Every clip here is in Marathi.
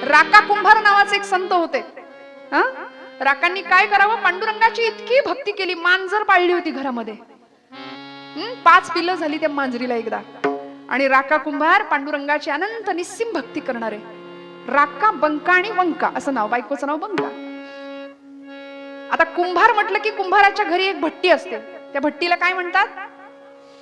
राका कुंभार नावाचे एक संत होते. राकांनी काय करावं, पांडुरंगाची इतकी भक्ती केली, मांजर पाळली होती घरामध्ये. 5 पिल्लं झाली त्या मांजरीला एकदा. आणि राका कुंभार पांडुरंगाची अनंत निस्सीम भक्ती करणारे. राका, बंका आणि वंका असं नाव, बायकोचं नाव बंका. आता कुंभार म्हटलं की कुंभाराच्या घरी एक भट्टी असते. त्या भट्टीला काय म्हणतात?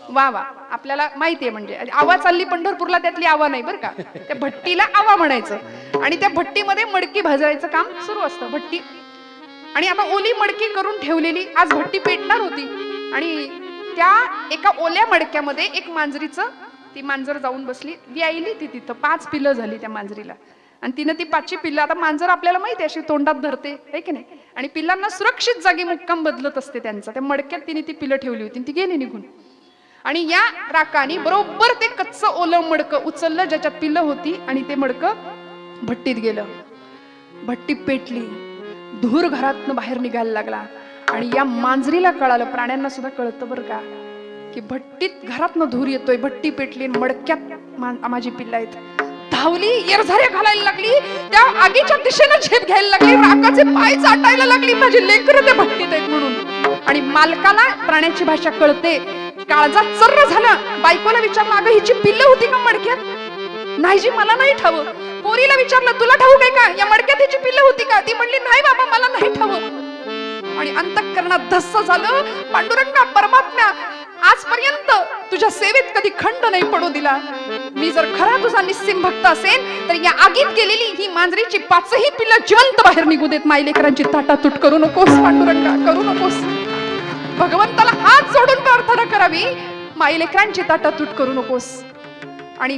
वा वा, आपल्याला माहितीये. म्हणजे आवा चालली पंढरपूरला, त्यातली आवा नाही बरं का. त्या भट्टीला आवा म्हणायचं. आणि त्या भट्टीमध्ये मडकी भाजायचं काम सुरू असतं. भट्टी आणि आता ओली मडकी करून ठेवलेली, आज भट्टी पेटणार होती. आणि त्या एका ओल्या मडक्यामध्ये एक मांजरीचं, ती मांजर जाऊन बसली, व्यायली ती तिथं. 5 पिल्लं झाली त्या मांजरीला. आणि तिनं ती 5ची पिल्लं, आता मांजर आपल्याला माहिती अशी तोंडात धरते, है की नाही. आणि पिल्लांना सुरक्षित जागी मुक्काम बदलत असते त्यांचा. त्या मडक्यात तिने ती पिल्लं ठेवली होती, ती गेली निघून. आणि या राकानी बरोबर ते कच्चं ओलं मडकं उचललं ज्याच्यात पिल्लं होती, आणि ते मडकं भट्टीत गेलं. भट्टी पेटली, धूर घरातनं बाहेर निघायला लागला. आणि या मांजरीला कळालं, प्राण्यांना सुद्धा कळतं बरं का, की भट्टीत घरातनं धूर येतोय, भट्टी पेटली, मडक्यात माझी पिल्लं आहेत. धावली, येरझाऱ्या घालायला लागली, त्या आगीच्या दिशेनं झेप घ्यायला लागली, राकाचे पाय चाटायला लागली, माझी लेकरं त्या भट्टीत आहेत म्हणून. आणि मालकाला प्राण्याची भाषा कळते, काळजात चर्र झालं. बायकोला विचारलं, अगं हिची पिल्लं होती का मडक्यात? नाही जी, मला नाही ठाऊक. पोरीला विचारलं, तुला ठाऊक आहे का, या मडक्यात हिची पिल्लं होती का? ती म्हणली, नाही बाबा, मला नाही ठाऊक. आणि अंतःकरणात धस्स झालं. पांडुरंगा, परमात्म्या, आजपर्यंत तुझ्या सेवेत कधी खंड नाही पडू दिला. मी जर खरा तुझा निस्सीम भक्त असेल तर या आगीत गेलेली ही मांजरीची 5ही पिल्लं जिवंत बाहेर निघू देत. मायलेकरांची ताटातूट करू नकोस पांडुरंगा, करू नकोस. भगवंताला हात जोडून प्रार्थना करावी, मायलेकरांची ताटातूट करू नकोस. आणि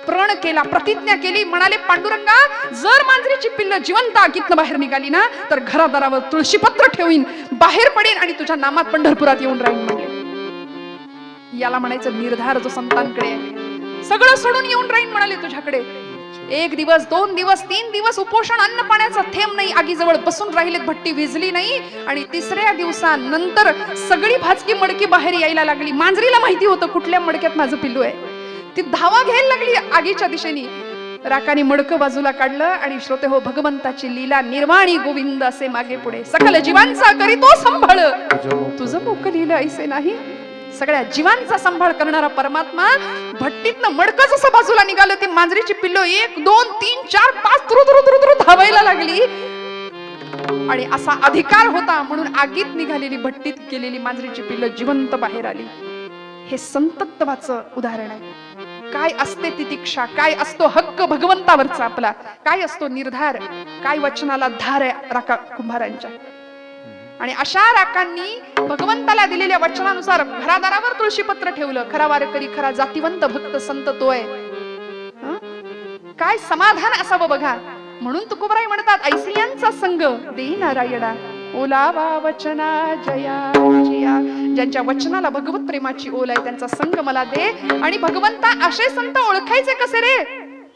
प्रण केला, प्रतिज्ञा केली, म्हणाले, पांडुरंगा, जर मांजरीची पिल्लं जिवंत आगीतनं बाहेर निघाली ना, तर घरादारावर तुळशीपत्र ठेवीन, बाहेर पडेन आणि तुझ्या नामात पंढरपुरात येऊन राहीन. म्हणले, याला म्हणायचं निर्धार जो संतांकडे आहे. सगळं सोडून येऊन राहीन म्हणाले तुझ्याकडे. 1 दिवस, 2 दिवस, 3 दिवस उपोषण, अन्न पाण्याचा थेंब नाही, आगीजवळ बसून राहिलेत, भट्टी विझली नाही. आणि 3ऱ्या दिवसानंतर सगळी भाजकी मडकी बाहेर यायला लागली. मांजरीला माहिती होतं कुठल्या मडक्यात माझं पिल्लू आहे. ती धावा घ्यायला लागली आगीच्या दिशेने. राकाने मडकं बाजूला काढलं आणि श्रोते हो, भगवंताची लीला निर्वाणी गोविंद असे मागे पुढे, सकल जीवांचा करीतो संभाळ, तुझं मुख लिहिलं ऐसे नाही. सगळ्या जीवांचा सांभाळ करणारा परमात्मा भट्टीतनं मडकं जसं बाजूला निघालं, ती मांजरीची पिल्लो 1, 2, 3, 4, 5 तुरु धावायला लागली. आणि असा अधिकार होता म्हणून आगीत निघालेली, भट्टीत गेलेली मांजरीची पिल्लं जिवंत बाहेर आली. हे संतत्वाचं उदाहरण आहे. काय असते तितिक्षा, काय असतो हक्क भगवंतावरचा आपला, काय असतो निर्धार, काय वचनाला धार आहे राका कुंभारांच्या. आणि अशा राकांनी भगवंताला दिलेल्या वचनानुसार घरादारावर तुळशीपत्र ठेवलं. खरा वारकरी, खरा जातिवंत भक्त संत तो आहे. काय समाधान असावं बघा. म्हणून तुकोबराय म्हणतात, ऐसियांचा संग देई नारायणा, ओलावा वचना जया जिया. ज्यांच्या वचनाला भगवत प्रेमाची ओल आहे त्यांचा संग मला दे. आणि भगवंता असे संत ओळखायचे कसे रे?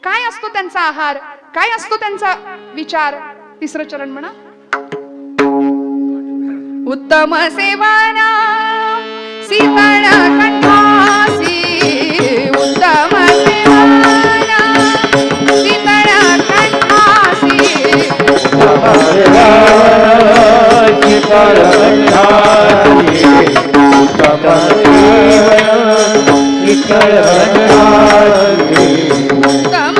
काय असतो त्यांचा आहार, काय असतो त्यांचा विचार? 3रं चरण म्हणा, उत्तम सेवाना शीतळ कंठासी, उत्तम सेवाना शीतळ कंठासी, शीतळ कंठासी, उत्तम शीतळ कंठासी, उत्तम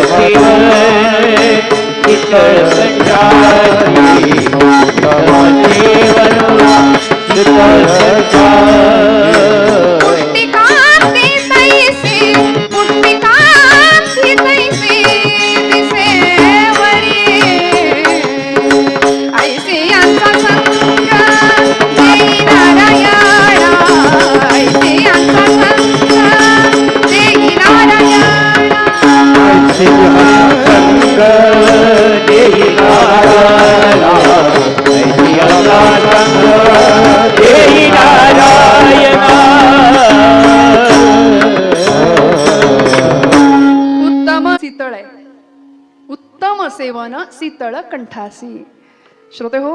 सेवाना शीतळ कंठासी, उत्तम सेवन शीतळ कंठासी. श्रोते हो,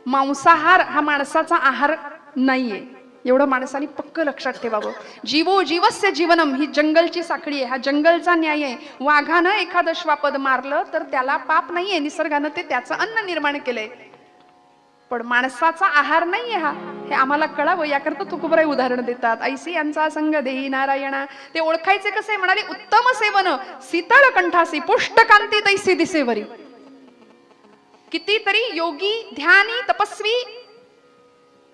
मांसाहार हा माणसाचा आहार नाहीये, एवढं माणसाने पक्क लक्षात ठेवावं. जीवो जीवस्य जीवनम ही जंगलची साखळी आहे, हा जंगलचा न्याय आहे. वाघानं एखादं श्वापद मारलं तर त्याला पाप नाहीये, निसर्गानं ते त्याचं अन्न निर्माण केलंय. पण माणसाचा आहार नाहीये हा, हे आम्हाला कळावं याकरता तुकोबराय उदाहरण देतात. ऐसी यांचा संग देही नारायणा. ते ओळखायचे कसे म्हणाले, उत्तम सेवन शीतळ कंठासी पुष्टकांती तैसी दिसेवरी. कितीतरी योगी ध्यानी तपस्वी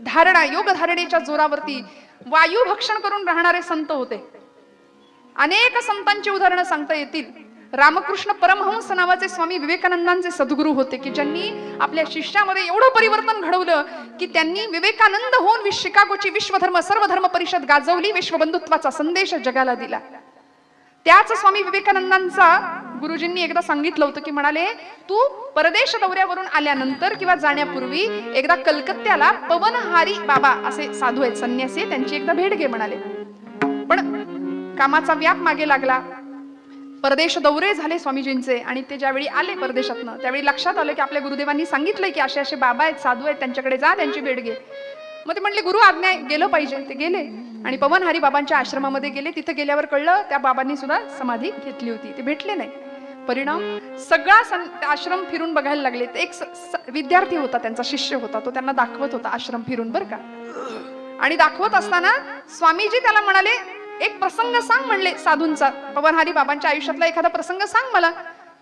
धारणा योग धारणेच्या जोरावरती वायू भक्षण करून राहणारे संत होते. अनेक संतांची उदाहरणं सांगता येतील. रामकृष्ण परमहंस नावाचे स्वामी विवेकानंदांचे सद्गुरू होते की ज्यांनी आपल्या शिष्यामध्ये एवढं परिवर्तन घडवलं की त्यांनी विवेकानंद होऊन शिकागोची विश्वधर्म सर्वधर्म परिषद गाजवली, विश्वबंधुत्वाचा संदेश जगाला दिला. त्याच स्वामी विवेकानंदांचा गुरुजींनी एकदा सांगितलं होतं की म्हणाले, तू परदेश दौऱ्यावरून आल्यानंतर किंवा जाण्यापूर्वी एकदा कलकत्त्याला पवनहारी बाबा असे साधू आहेत, संन्यासी, त्यांची एकदा भेट घे म्हणाले. पण कामाचा व्याप मागे लागला, परदेश दौरे झाले स्वामीजींचे आणि ते ज्यावेळी आले परदेशातनं त्यावेळी लक्षात आलं की आपल्या गुरुदेवांनी सांगितलंय की असे असे बाबा आहेत, साधू आहेत, त्यांच्याकडे जा, त्यांची भेट घे. मग ते म्हणले गुरु आज्ञा गेलं पाहिजे. ते गेले आणि पवनहारी बाबांच्या आश्रमामध्ये गेले. तिथे गेल्यावर कळलं त्या बाबांनी सुद्धा समाधी घेतली होती, ते भेटले नाही. परिणाम सगळा आश्रम फिरून बघायला लागले. एक विद्यार्थी होता, त्यांचा शिष्य होता, तो त्यांना दाखवत होता आश्रम फिरून बरं का. आणि दाखवत असताना स्वामीजी त्याला म्हणाले, एक प्रसंग सांग म्हणले साधूंचा, पवनहारी बाबांच्या आयुष्यातला एखादा प्रसंग सांग मला.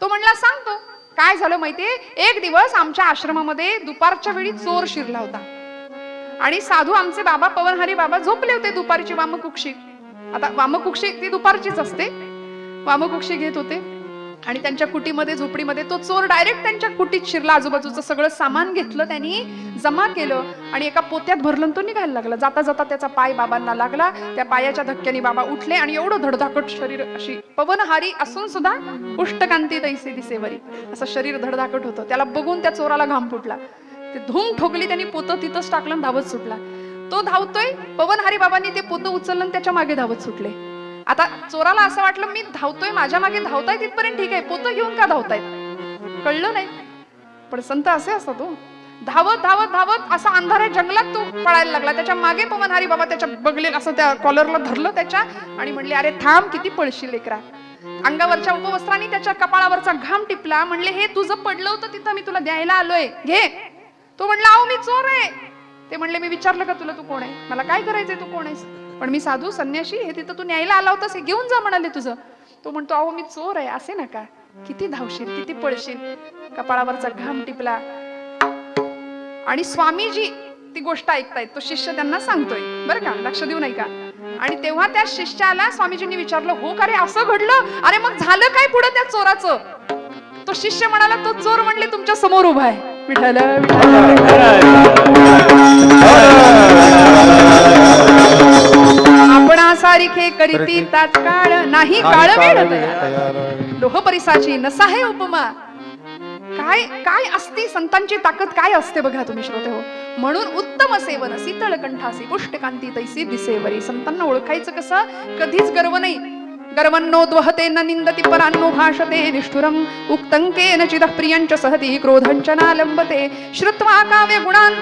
तो म्हणला सांगतो. काय झालं माहितीये, एक दिवस आमच्या आश्रमामध्ये दुपारच्या वेळी चोर शिरला होता आणि साधू आमचे बाबा पवनहारी बाबा झोपले होते दुपारची वामकुक्षी. आता वामकुक्षी ती दुपारचीच असते, वामकुक्षी घेत होते आणि त्यांच्या कुटीमध्ये झोपडीमध्ये तो चोर डायरेक्ट त्यांच्या कुटीत शिरला. आजूबाजूचं सगळं सामान घेतलं त्यांनी, जमा केलं आणि एका पोत्यात भरलं, तो निघायला लागला. जाता जाता त्याचा पाय बाबांना लागला. त्या पायाच्या धक्क्याने बाबा उठले आणि एवढं धडधाकट शरीर, अशी पवनहारी असून सुद्धा पुष्टकांती तैसी दिसेवरी असं शरीर धडधाकट होतं. त्याला बघून त्या चोराला घाम फुटला. ते धूम ठोकली, त्यांनी पोतं तिथंच टाकलं आणि धावत सुटला. तो धावतोय, पवनहारी बाबांनी ते पोतं उचललं आणि त्याच्या मागे धावत सुटले. आता चोराला असं वाटलं मी धावतोय, माझ्या मागे धावताय तिथपर्यंत ठीक आहे, पोतं घेऊन का धावतायत कळलं नाही. पण संत असे असतात, तो धावत धावत धावत असा अंधाऱ्या जंगलात तो पळायला लागला. त्याच्या मागे पवनहारी बाबा त्याच्या बगले असं त्या कॉलरला धरलं त्याच्या आणि म्हणले, अरे थांब, किती पळशील लेकरा. अंगावरच्या उपवस्त्रांनी त्याच्या कपाळावरचा घाम टिपला. म्हणले, हे तुझं पडलं होतं तिथं, मी तुला द्यायला आलोय, घे. तो म्हणला, अहो मी चोर आहे. ते म्हणले, मी विचारलं का तुला तू कोण आहे, मला काय करायचंय, तू कोण आहेस. पण मी साधू संन्याशी, हे तिथं तू न्यायला आला होतास, हे घेऊन जा म्हणाले तुझं. तो म्हणतो, अहो मी चोर आहे, असे नका, किती धावशील, किती पळशील. कपाळावरचा घाम टिपला आणि स्वामीजी ती गोष्ट ऐकतायत. तो शिष्य त्यांना सांगतोय बरं का, लक्ष देऊ नाही का. आणि तेव्हा त्या शिष्याला स्वामीजींनी विचारलं, हो का रे, असं घडलं, अरे मग झालं काय पुढे त्या चोराचं. तो शिष्य म्हणाला, तो चोर म्हणले तुमच्या समोर उभा आहे. विठ्ठल आपणा सारिखे करीती तात्काळ, नाही काळ वेळ लोह परिसाची नसाहे उपमा. काय काय असते संतांची ताकद, काय असते बघा तुम्ही श्रोते हो. म्हणून उत्तम सेवन शीतळ कंठासी पुष्टकांती तैसी दिसेवरी. संतांना ओळखायचं कसं, कधीच गर्व नाही. गर्वन्नोद्वहते न निंदति परान्नो भाषते निष्ठुरं उक्तंकेन चिदः प्रियञ्च सहति क्रोधञ्च नालम्बते श्रुत्वा काव्य गुणान्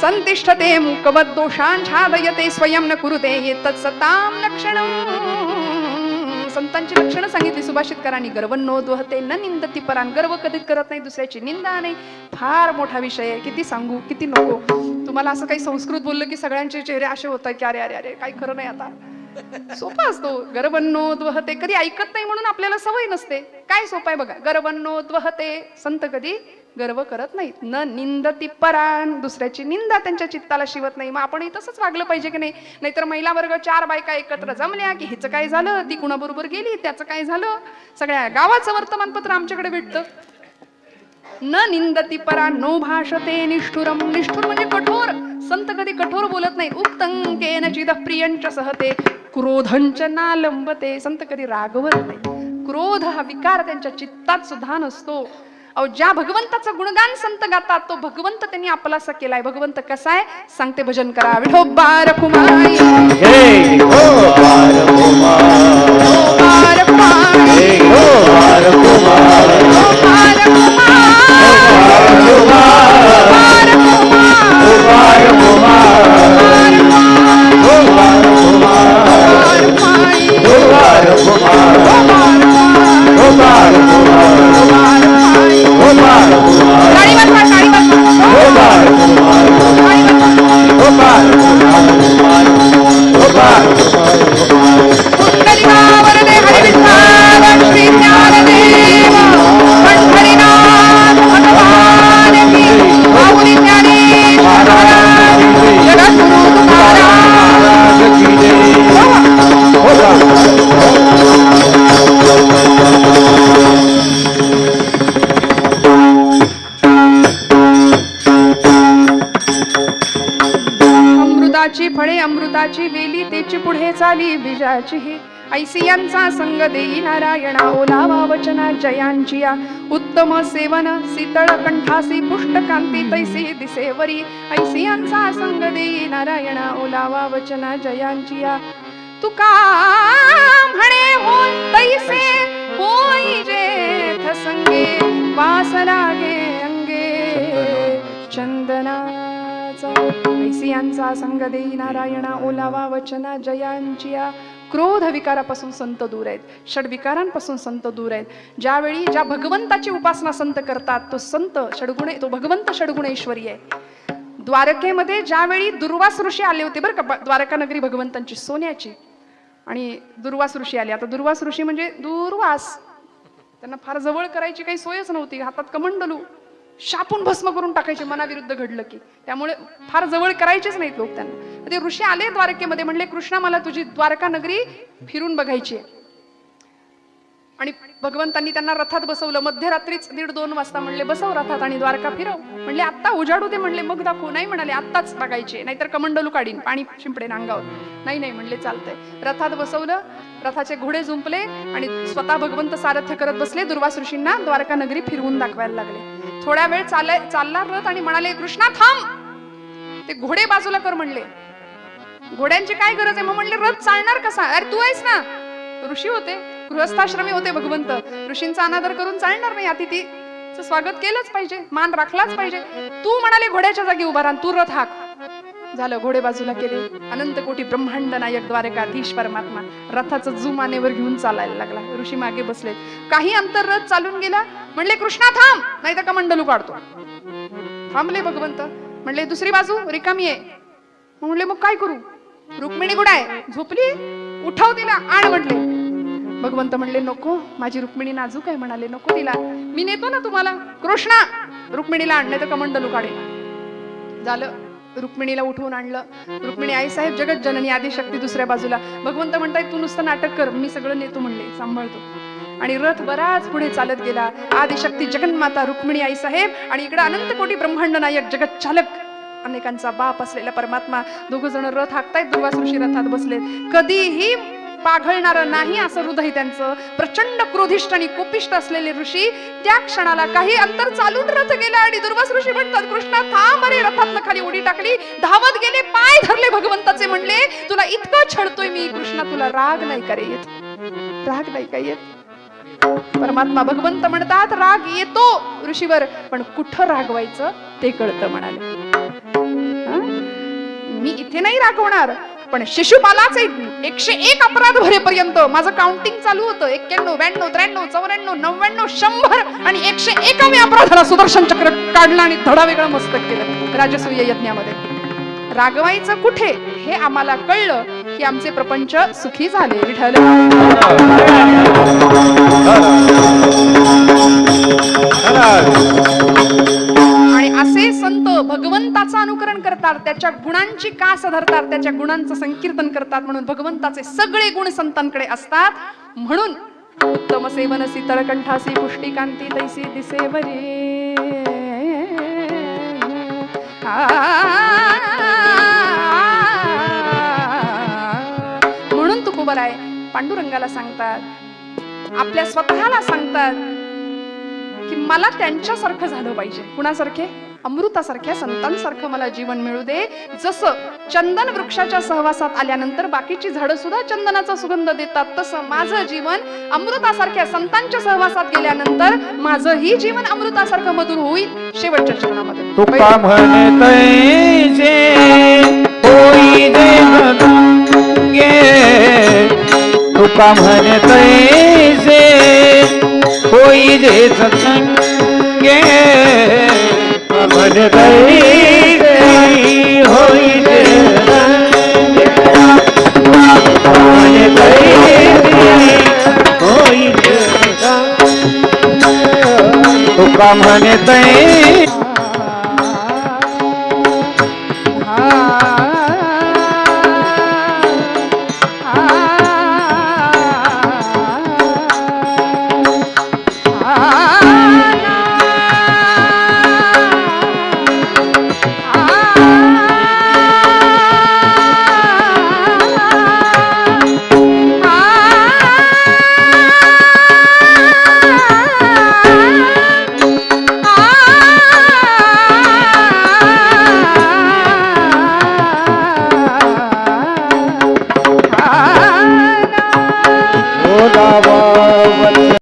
संतिष्ठते मूकवद् दोषान् छादयते स्वयं न कुरुते एतत्सतां लक्षणम्. संतांची लक्षणं सांगितली सुभाषितकारांनी. गर्वन्नोद्वहते न निंदति परान्, गर्व कधीच करत नाही, दुसऱ्याची निंदा नाही. फार मोठा विषय आहे, किती सांगू किती नको. तुम्हाला असं काही संस्कृत बोललं की सगळ्यांचे चेहरे असे होतात की अरे अरे अरे काही खरं नाही. आता सोपा असतो. गर्वन्नोद्वहते, कधी ऐकत नाही म्हणून आपल्याला सवय नसते. काय सोपं आहे बघा, गर्वन्नोद्वहते, संत कधी गर्व करत नाहीत. न निंदति परान, दुसऱ्याची निंदा त्यांच्या चित्ताला शिवत नाही. मग आपण तसंच वागलं पाहिजे की नाही. नाहीतर महिला वर्ग 4 बायका एकत्र जमल्या की हिचं काय झालं, ती कुणाबरोबर गेली, त्याचं काय झालं, सगळ्या गावाचं वर्तमानपत्र आमच्याकडे भेटतं. न निंदति परान नो भाषते निष्ठुरम, निष्ठुर म्हणजे कठोर. संत कधी कठोर बोलत नाही. उक्तंकेन चिदः प्रियञ्च सहते क्रोधञ्च नालम्बते, संत कधी रागवत नाही. क्रोध हा विकार त्यांच्या चित्तात सुद्धा नसतो. अहो ज्या भगवंताचं गुणगान संत गातात तो भगवंत त्यांनी आपलासा केलाय. भगवंत कसा आहे सांगते, भजन करा. विठोबा रखुमाई जय विठोबा रखुमाई, विठोबा रखुमाई, विठोबा रखुमाई, विठोबा रखुमाई. फुलाची फळे अमृताची वेली तेची पुढे चाली बीजाची हे ऐसी यांचा संग देई नारायणा ओलावा वचना जयांचिया उत्तम सेवन शीतळ कंठासी पुष्ट कांती तैसी दिसेवरी ऐसी यांचा संग देई नारायणा ओलावा वचना जयांचिया तुका म्हणे होय तैसे होई जेथ संगे वास लागे अंगे चंदनाचा ऐसी यांचा संग देई नारायणा ओलावा वचना जयांचिया क्रोध विकारापासून संत दूर आहेत, षडविकारांपासून संत दूर आहेत. ज्या भगवंताची उपासना संत करतात तो संत षडगुणे, तो भगवंत षडगुणेश्वरी आहे. द्वारकेमध्ये ज्यावेळी दुर्वास ऋषी आले होते बरं का, द्वारका नगरी भगवंतांची सोन्याची, आणि दुर्वास ऋषी आले. आता दुर्वास ऋषी म्हणजे दूरवास, त्यांना फार जवळ करायची काही सोयच नव्हती. हातात कमंडलू शापून भस्म करून टाकायचे मनाविरुद्ध घडलं की, त्यामुळे फार जवळ करायचेच नाहीत लोक त्यांना. ते ऋषी आले द्वारकेमध्ये, म्हणले कृष्णा मला तुझी द्वारका नगरी फिरून बघायची आहे. आणि भगवंतांनी त्यांना रथात बसवलं. मध्यरात्रीच 1:30-2 वाजता म्हणले बसव रथात आणि द्वारका फिरव. म्हणले आत्ता उजाडू दे, म्हणले मग दाखवू. नाही म्हणाले आत्ताच बघायचे, नाहीतर कमंडलू काढीन, पाणी शिंपडेन अंगावर. नाही म्हणले चालतंय. रथात बसवलं, रथाचे घोडे जुंपले आणि स्वतः भगवंत सारथ्य करत बसले. दुर्वास ऋषींना द्वारका नगरी फिरवून दाखवायला लागले. थोड्या वेळ चालला रथ आणि म्हणाले कृष्णा थांब, ते घोडे बाजूला कर म्हणले. घोड्यांची काय गरज आहे? मग म्हणले रथ चालणार कसा? अरे तू आहेस ना. ऋषी होते, गृहस्थाश्रमी होते भगवंत, ऋषींचा अनादर करून चालणार नाही. अतिथीचं स्वागत केलंच पाहिजे, मान राखलाच पाहिजे. तू म्हणाले घोड्याच्या जागी उभा राहा, तू रथ हाक. झालं, घोडे बाजूला केले. अनंत कोटी ब्रह्मांड नायक द्वारकाधीश परमात्मा रथाचं जुमानेवर घेऊन चालायला लागला. ऋषी मागे बसले. काही अंतर रथ चालून गेला. म्हणले कृष्णा थांब, नाही तर कमंडलू काढतो. थांबले भगवंत. म्हणले दुसरी बाजू रिकामी आहे. म्हणले मग काय करू? रुक्मिणी कुठे आहे? झोपली, उठव तिला, आण म्हटले. भगवंत म्हणले नको, माझी रुक्मिणी नाजूक आहे. म्हणाले नको तिला, मी नेतो ना तुम्हाला. कृष्णा रुक्मिणीला आणले तर कमंडलू काढे. झालं, रुक्मिणीला उठवून आणलं. रुक्मिणी आई साहेब जगत जननी आदिशक्ती दुसऱ्या बाजूला. भगवंत म्हणताय तू नुसतं नाटक कर, मी सगळं नेतो म्हणले, सांभाळतो. आणि रथ बराच पुढे चालत गेला. आदिशक्ती जगन्माता रुक्मिणी आई साहेब आणि इकडे अनंत कोटी ब्रह्मांड नायक जगत चालक अनेकांचा बाप असलेला परमात्मा, दोघ जण रथ हाकतायत. दुर्वास ऋषी रथात बसले. कधीही पाघळणार नाही असं हृदय त्यांचं. प्रचंड क्रोधिष्ट आणि कोपिष्ट असलेले ऋषी त्या क्षणाला काही अंतर चालून रथ गेला आणि दुर्वास ऋषी म्हणतात कृष्णा थांब. अरे रथातनं खाली उडी टाकली, धावत गेले, पाय धरले भगवंताचे. म्हणले तुला इतकं छळतोय मी कृष्णा, तुला राग नाही का रे येत? राग नाही का येत? परमात्मा भगवंत म्हणतात राग येतो ऋषीवर, पण कुठं रागवायचं ते कळतं. म्हणाले मी इथे नाही रागवणार, पण शिशुपालाचे 101 अपराध भरेपर्यंत माझं काउंटिंग चालू होतं. 91, 92, 93, 94, 99, 100 आणि 101व्या अपराधाला सुदर्शन चक्र काढलं आणि धडा वेगळं मस्तक केलं राजसूय यज्ञामध्ये. रागवायचं कुठे हे आम्हाला कळलं की आमचे प्रपंच सुखी झाले. विठ्ठल आणि असे संत भगवंताचं अनुकरण करतात, त्याच्या गुणांची कास धरतात, त्याच्या गुणांचं संकीर्तन करतात. म्हणून भगवंताचे सगळे गुण संतांकडे असतात. म्हणून उत्तम सेवन शीतळ कंठासी पुष्टी कांती तैसी दिसेवरी. म्हणून तुकोबराय पांडुरंगाला सांगतात, आपल्या स्वतःला सांगतात की मला त्यांच्यासारखं झालं पाहिजे. कुणासारखे? अमृतासारख्या संतांसारखं मला जीवन मिळू दे. जसं चंदन वृक्षाच्या सहवासात आल्यानंतर बाकीची झाडं सुद्धा चंदनाचा सुगंध देतात, तसं माझं जीवन अमृतासारख्या संतांच्या सहवासात गेल्यानंतर माझंही जीवन अमृतासारखं मधुर होईल. शेवटच्या चरणामध्ये तुका म्हणतैसे होई देहगे, तुका म्हणतैसे होई जे सत्संगे, म्हणतैसे होई जे होई जे तुका म्हणतैसे